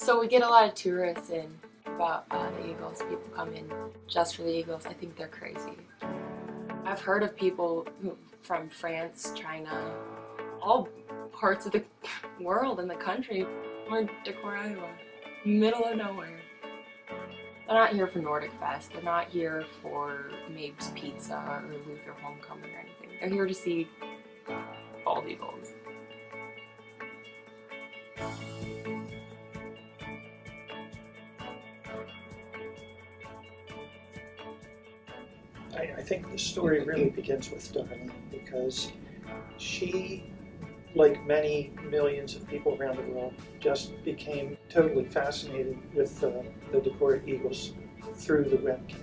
So we get a lot of tourists in about the Eagles. People come in just for the Eagles. I think they're crazy. I've heard of people from France, China, all parts of the world and the country. We're in Decorah, Iowa, middle of nowhere. They're not here for Nordic Fest. They're not here for Mabe's Pizza or Luther Homecoming or anything. They're here to see bald eagles. I think the story really begins with Darlene because she, like many millions of people around the world, just became totally fascinated with the Decorah Eagles through the webcam.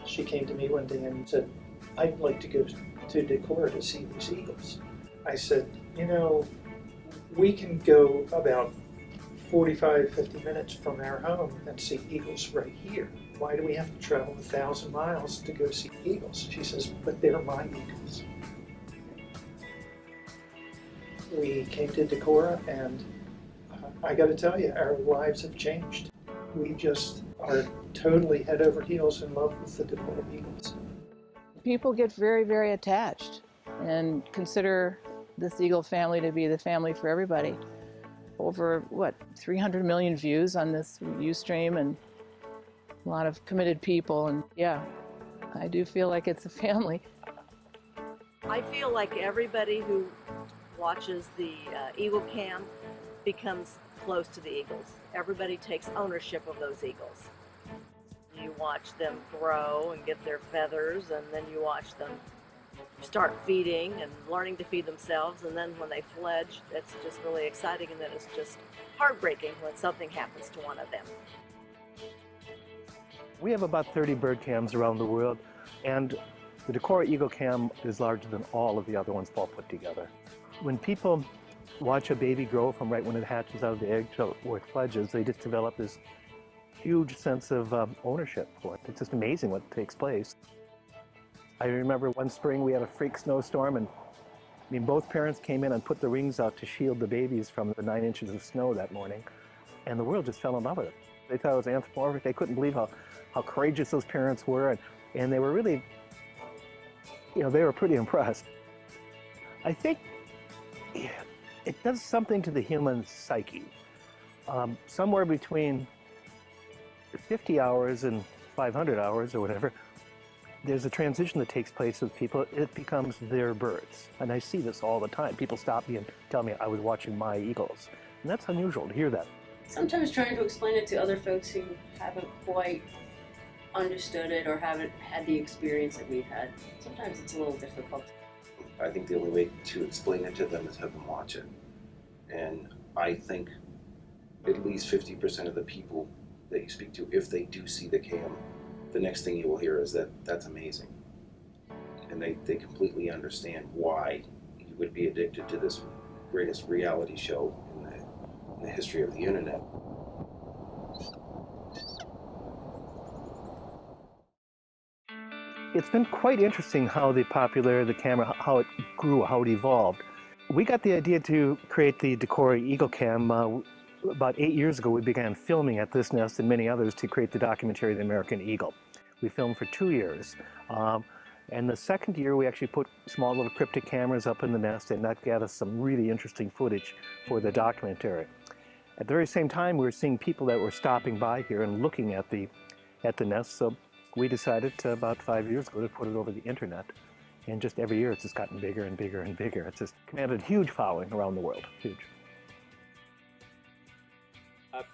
She came to me one day and said, "I'd like to go to Decorah to see these eagles." I said, "You know, we can go about 45, 50 minutes from our home and see eagles right here. Why do we have to travel 1,000 miles to go see eagles?" She says, "But they're my eagles." We came to Decorah and I got to tell you, our lives have changed. We just are totally head over heels in love with the Decorah Eagles. People get very, very attached and consider this eagle family to be the family for everybody. Over, 300 million views on this Ustream and a lot of committed people. And yeah, I do feel like it's a family. I feel like everybody who watches the Eagle Cam becomes close to the eagles. Everybody takes ownership of those eagles. You watch them grow and get their feathers, and then you watch them start feeding and learning to feed themselves, and then when they fledge, it's just really exciting, and then it's just heartbreaking when something happens to one of them. We have about 30 bird cams around the world, and the Decorah Eagle Cam is larger than all of the other ones all put together. When people watch a baby grow from right when it hatches out of the egg to where it fledges, they just develop this huge sense of ownership for it. It's just amazing what takes place. I remember one spring we had a freak snowstorm, and both parents came in and put the rings out to shield the babies from the 9 inches of snow that morning, and the world just fell in love with it. They thought it was anthropomorphic. They couldn't believe how courageous those parents were, and they were really, they were pretty impressed. I think it does something to the human psyche. Somewhere between 50 hours and 500 hours or whatever, there's a transition that takes place with people. It becomes their birds. And I see this all the time. People stop me and tell me I was watching my eagles. And that's unusual to hear that. Sometimes trying to explain it to other folks who haven't quite understood it or haven't had the experience that we've had, sometimes it's a little difficult. I think the only way to explain it to them is have them watch it. And I think at least 50% of the people that you speak to, if they do see the cam, the next thing you will hear is that that's amazing. And they completely understand why you would be addicted to this greatest reality show in the history of the internet. It's been quite interesting how the camera, how it grew, how it evolved. We got the idea to create the Decorah Eagle Cam about 8 years ago. We began filming at this nest and many others to create the documentary, The American Eagle. We filmed for 2 years. And the second year, we actually put small little cryptic cameras up in the nest, and that got us some really interesting footage for the documentary. At the very same time, we were seeing people that were stopping by here and looking at the nest. So we decided about 5 years ago to put it over the internet. And just every year, it's just gotten bigger and bigger and bigger. It's just commanded a huge following around the world, huge.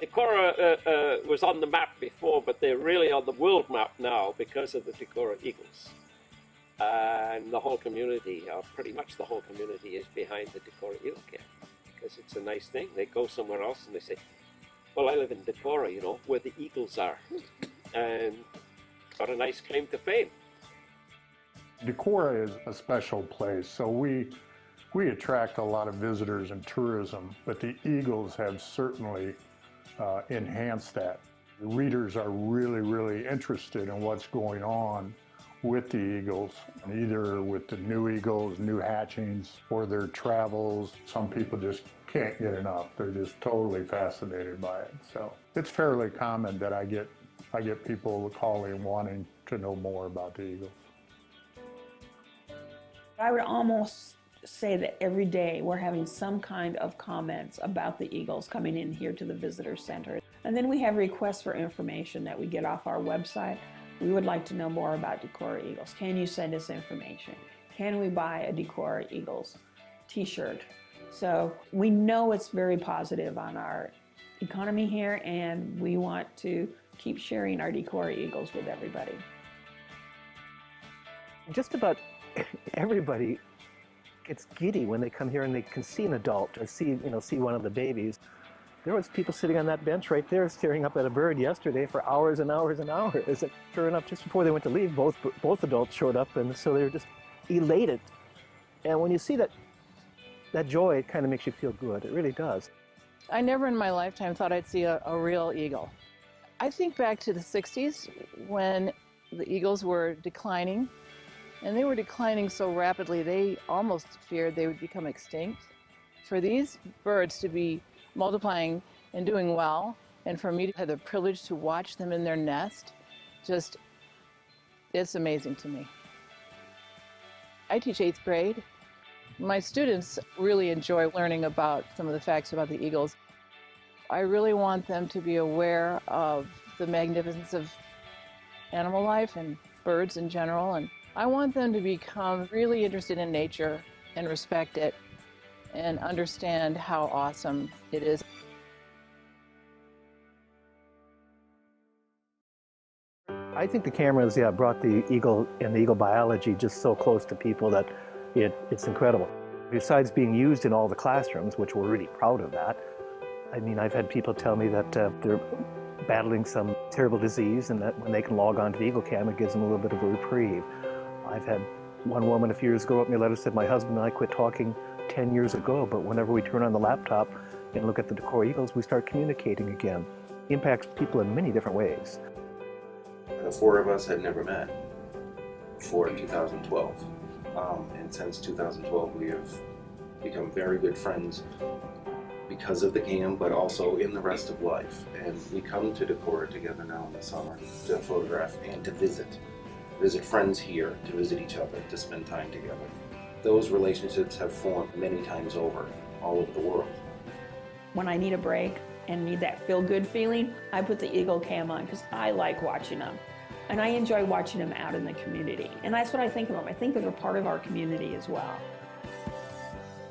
Decorah was on the map before, but they're really on the world map now because of the Decorah Eagles. And the whole community, pretty much the whole community, is behind the Decorah Eagle Cam because it's a nice thing. They go somewhere else and they say, well, I live in Decorah, where the Eagles are, and got a nice claim to fame. Decorah is a special place, so we attract a lot of visitors and tourism, but the Eagles have certainly enhanced that. The readers are really, really interested in what's going on with the eagles, either with the new eagles, new hatchings, or their travels. Some people just can't get enough. They're just totally fascinated by it. So it's fairly common that I get people calling wanting to know more about the eagles. I would almost say that every day we're having some kind of comments about the eagles coming in here to the visitor center. And then we have requests for information that we get off our website. We would like to know more about Decorah Eagles. Can you send us information? Can we buy a Decorah Eagles t-shirt? So we know it's very positive on our economy here, and we want to keep sharing our Decorah Eagles with everybody. Just about everybody gets giddy when they come here and they can see an adult or see one of the babies. There was people sitting on that bench right there staring up at a bird yesterday for hours and hours and hours. And sure enough, just before they went to leave, both adults showed up, and so they were just elated. And when you see that joy, it kind of makes you feel good. It really does. I never in my lifetime thought I'd see a real eagle. I think back to the 60s when the eagles were declining, and they were declining so rapidly they almost feared they would become extinct. For these birds to be multiplying and doing well, and for me to have the privilege to watch them in their nest, it's amazing to me. I teach 8th grade. My students really enjoy learning about some of the facts about the eagles. I really want them to be aware of the magnificence of animal life and birds in general, and I want them to become really interested in nature and respect it and understand how awesome it is. I think the cameras, brought the eagle and the eagle biology just so close to people that it's incredible. Besides being used in all the classrooms, which we're really proud of that, I mean, I've had people tell me that they're battling some terrible disease, and that when they can log on to the Eagle Cam, it gives them a little bit of a reprieve. I've had one woman a few years ago wrote me a letter, said, my husband and I quit talking 10 years ago, but whenever we turn on the laptop and look at the Decorah Eagles, we start communicating again. It impacts people in many different ways. The four of us had never met before 2012. And since 2012, we have become very good friends because of the cam, but also in the rest of life. And we come to Decorah together now in the summer to photograph and to visit friends here, to visit each other, to spend time together. Those relationships have formed many times over, all over the world. When I need a break and need that feel-good feeling, I put the Eagle Cam on because I like watching them. And I enjoy watching them out in the community. And that's what I think of them. I think they're a part of our community as well.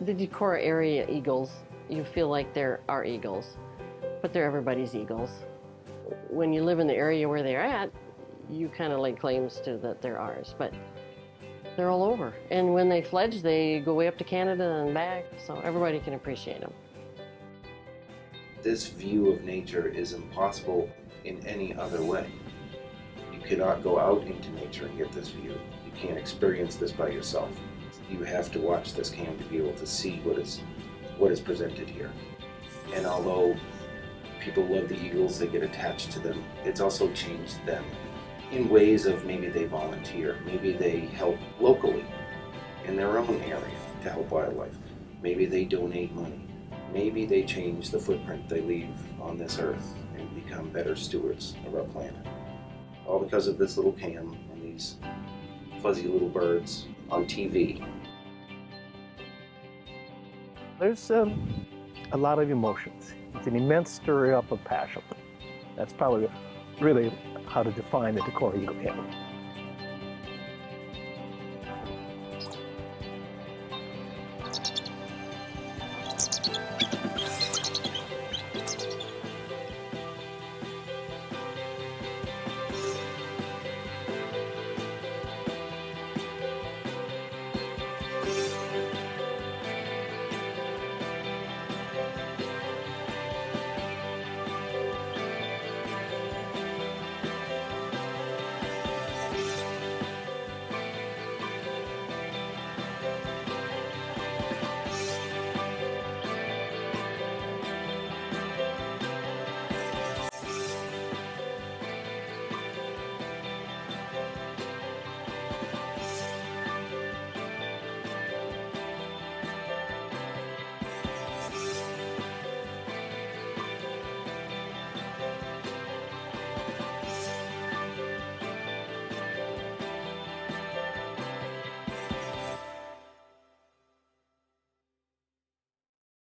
The Decorah area eagles, you feel like they're our eagles, but they're everybody's eagles. When you live in the area where they're at, you kind of lay claims to that they're ours, but they're all over. And when they fledge, they go way up to Canada and back, so everybody can appreciate them. This view of nature is impossible in any other way. You cannot go out into nature and get this view. You can't experience this by yourself. You have to watch this cam to be able to see what is presented here. And although people love the eagles, they get attached to them, it's also changed them in ways of maybe they volunteer, maybe they help locally in their own area to help wildlife, maybe they donate money, maybe they change the footprint they leave on this earth and become better stewards of our planet. All because of this little cam and these fuzzy little birds on TV. There's a lot of emotions. It's an immense stir up of passion. That's probably really how to define the Decorah Eagle Cam.